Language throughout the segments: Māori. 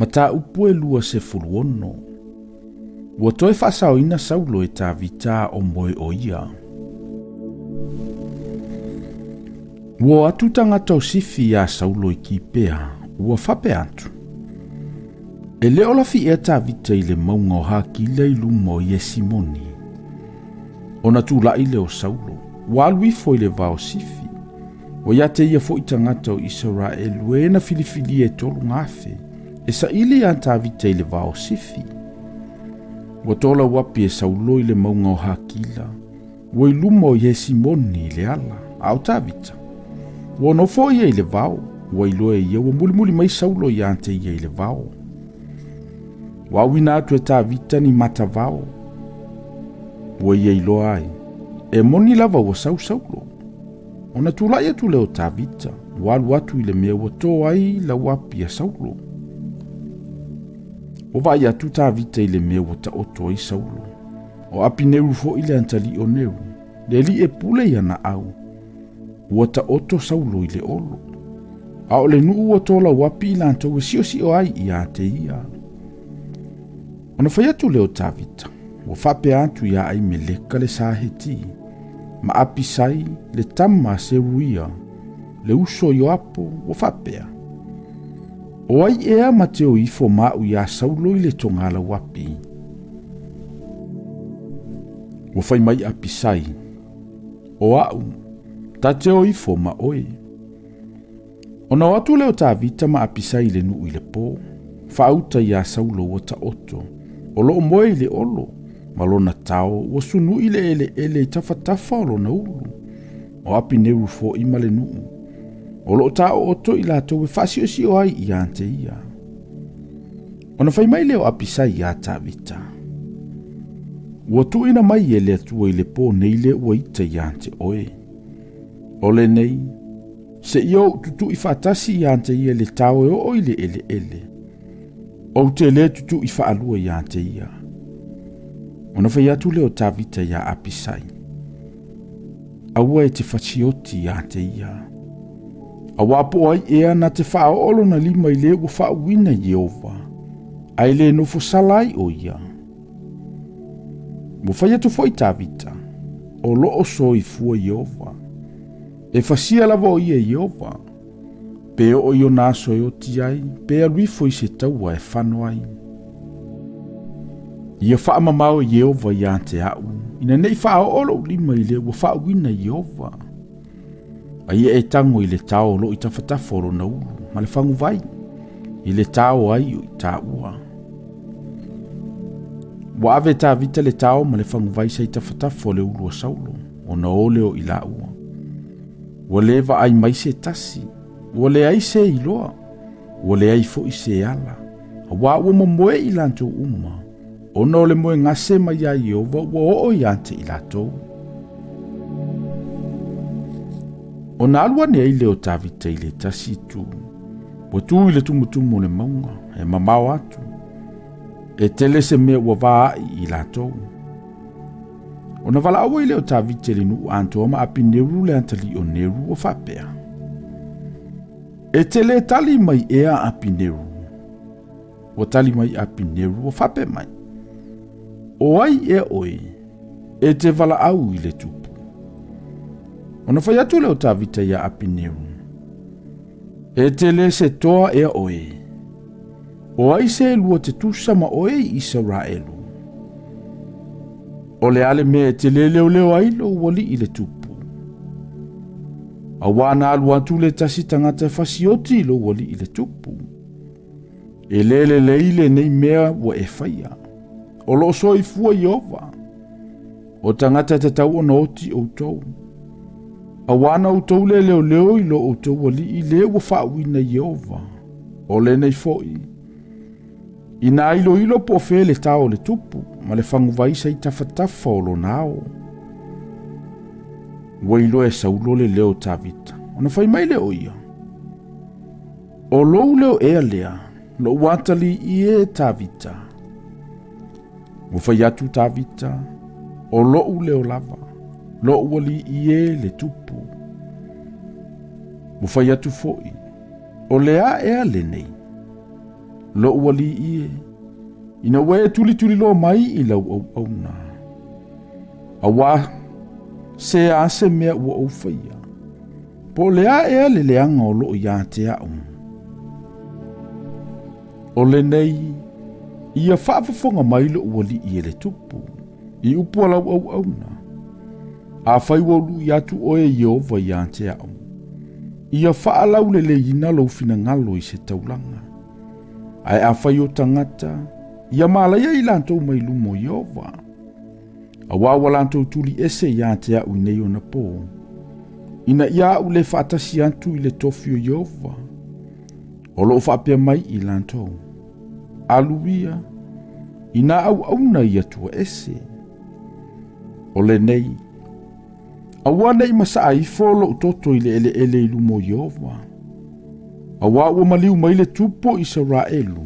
Mata upu e lua se fuluono. Ua toe whaasaoina Saulo e tā vita o moe o ia. Ua atu tangata o sifi a Saulo i ki pea, ua whape atu. E leo la fi e tā vita i le maunga o haki lei lumo i e Simoni. Ona tu la i leo Saulo, ua alui fo i le vao sifi. O ia te ia fo i tangata o Israelu e na filifili e tolu ngafe. E sa ili an tā vita i le vao sifi. Ua tola wapi e Saulo i le maunga o hakila. Ua i lumo i e Simoni i le ala, au tā vita. Ua no fo ia i le vao, ua i loe ia ua muli mai Saulo i ante ia i le vao. Ua wina atu e tā vita ni mata vao. Ua ia i loa ai, e moni lava ua Saulo. Ona tula ia tu leo tā vita, ua alu atu i le mea ua tō ai la wapi a Saulo. O vai atu tā vita i le mea ua ta oto ai Saulo. O api neru fo i le antali o neru, le li e pule ia na au. Ua ta oto Saulo i le olo. A o le nuu ua tola wapi i lantou e si o ai i a te ia. Ona fai atu leo tā vita, ua whape atu ia ai me leka le sāheti. Ma api sai le tama se ruia, le uso i apo ua whapea. O ai ea mateo ifo mau ia Saulo i le tongala wapi. Ua fai mai api sai. O au, tateo ifo ma oe. Ona watu leo tā vita ma api sai le nuu i le po. Whauta ia Saulo ua ta oto. O loo moe i le olo. Malona tao ua sunu i le ele i tawhatafa o lona ulu. O api neru fo i male nuu. O loo tao oto i lato e fasio si o ai i ante ia. Ona fai mai leo api sai ia tā vita. Ua tu ina mai e le atua i le po nei le ua ita i ante oe. O le nei, se iau tutu i whaatasi i ante ia le tao e o i le ele. O te le tutu i whaalua i ante ia. Ona fai atu leo tā vita ia api sai. Aua e te whachioti i ante ia. Awa po ai ea na te whaolo na lima i le ua whaawina Jehova. Ai le nofo salai o ia. Mo fai atu foi tā vita. O loo so i fua Jehova. E fasia lava o ia Jehova. Pe o io naso e o ti ai. Pe a rifo i se taua e whano ai. Ia whaamamao Jehova i ante au. Ina nei whaolo lima i le ua whaawina Jehova. Ai e tango i le tao lo i tawhataforo na ulu, ma le whangu vai. I le tao ai o i tā ua. Wa ave tā vita le tao ma le whangu vai sa i tawhatafo le ulu a Saulo, o na ole o i la ua. Wa leva ai mai se tasi, wa le ai se i loa, wa le ai fo i se ala. Wa ua mamoe i lanto uma, o na ole moe ngase mai a Jehova, wa o i ante i lato. O na alua ne ai leo tā vita i le tasi tu. Wa tu i le tumutumu le maunga, e mamao atu. E tele se mea ua vaa i latou. O na vala awa i leo tā vita le nuu anto ama api neru le antali o neru o whapea. E tele tali mai ea api neru. O tali mai api neru o whape mai. O ai e oi, e te vala au i le tupu. Ona fai atu leo tā vita ia api neru. E te le se toa ea oe. O ai se lua te tusa ma oe i Israelu. O le ale me te le leo ailo wali i le tupu. A wana alu atu le tasi tangata fasioti lo wali i le tupu. E le leile nei mea wa e faia. O lo so i fua Jehova. O tangata te tau o oti o tau. A wana o tau le leo i lo o tau wali i le wa whaawina Jehova. O le nei foi. Ina ilo po fe le tao le tupu, ma le whangu vai sa i tawhatafa o lo nao. Wa ilo e Saulo le leo tā vita, ona fai mai leo ia. O lou leo ea lea, lo watali i e tā vita. O fai atu tā vita, o lou leo lava. Lo wali i e le tupu. Mo fai atu foi. O lea ea le nei. lo wali ie, ina we tuli lo mai I lau au na. Awa, se ase mea ua au faia, po lea ea le leanga o lo ia te au. O le nei, ia whaafafonga mai lo wali ie le tupu, I upu lau au na. A whaiwa lu I atu oe Yehova ia te au. Ia whaalau le ina lo fina ngalo I se taulanga. Ai a whai o tangata, ia malaya I lantou mai lumo Yehova. A wawa lantou tuli ese ia te au nei o na po. Ina ia au le whaatasi antu I le tofi o Yehova. O lo whaapea mai I lantou. Aluia, ina au na ia tua ese. O le nei, awa nei masa I folo utoto I le ele lumo Yehova. Awa ua maliu mai le tupo Israelu,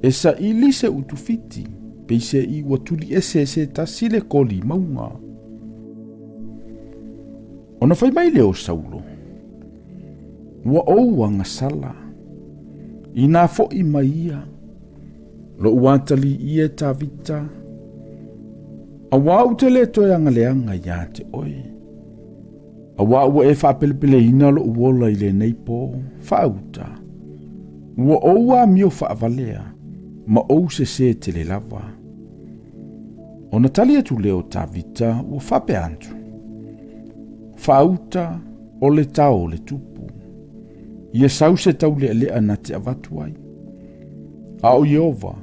esa ili se utufiti, peise I ua tuli ese tasile koli maunga. Ona fai mai leo Saulo, ua oua ngasala, ina fo I maia, lo uatali ie tavita, awa utele toyanga leanga ia te oe. Awa ua e whaapelipele ina lo uola I le neipo, whauta. Ua oua mio whaavalea, ma ou se te le lava. Ona tali atu leo tavita ua whape antu. Whauta o le tau le tupu. Ia sau se tau lea na te avatuai. A o Yehova,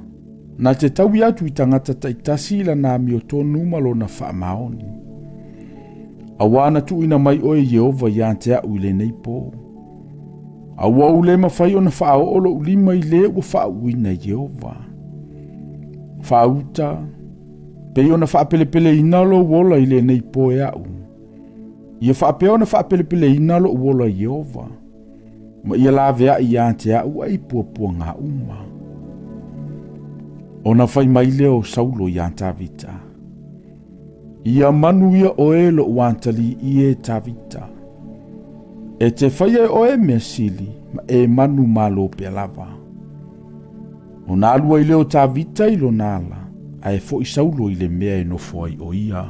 na te tau I atu I tangata taitasi la na mio tonu malo na whaamaoni. Awana tu ina mai oe Yehova ia te au I le nei po. Awa ule mawhai o na whao olo ulima I le ua whao ina Yehova. Whauta, pe o na whaapelepele ina lo wola I le nei po e au. Ia whaapea o na whaapelepele ina lo wola Yehova. Ma ia la vea ia te au ai puapua ngā uma. O na whai mai leo Saulo ia tavita. Ia manu ia oe lo uantali ie tavita. E te whaia oe mea sili, ma e manu malo pe lava. O nā alua I leo tavita I lo nala, a e fo I Saulo I le mea e no fwai o ia.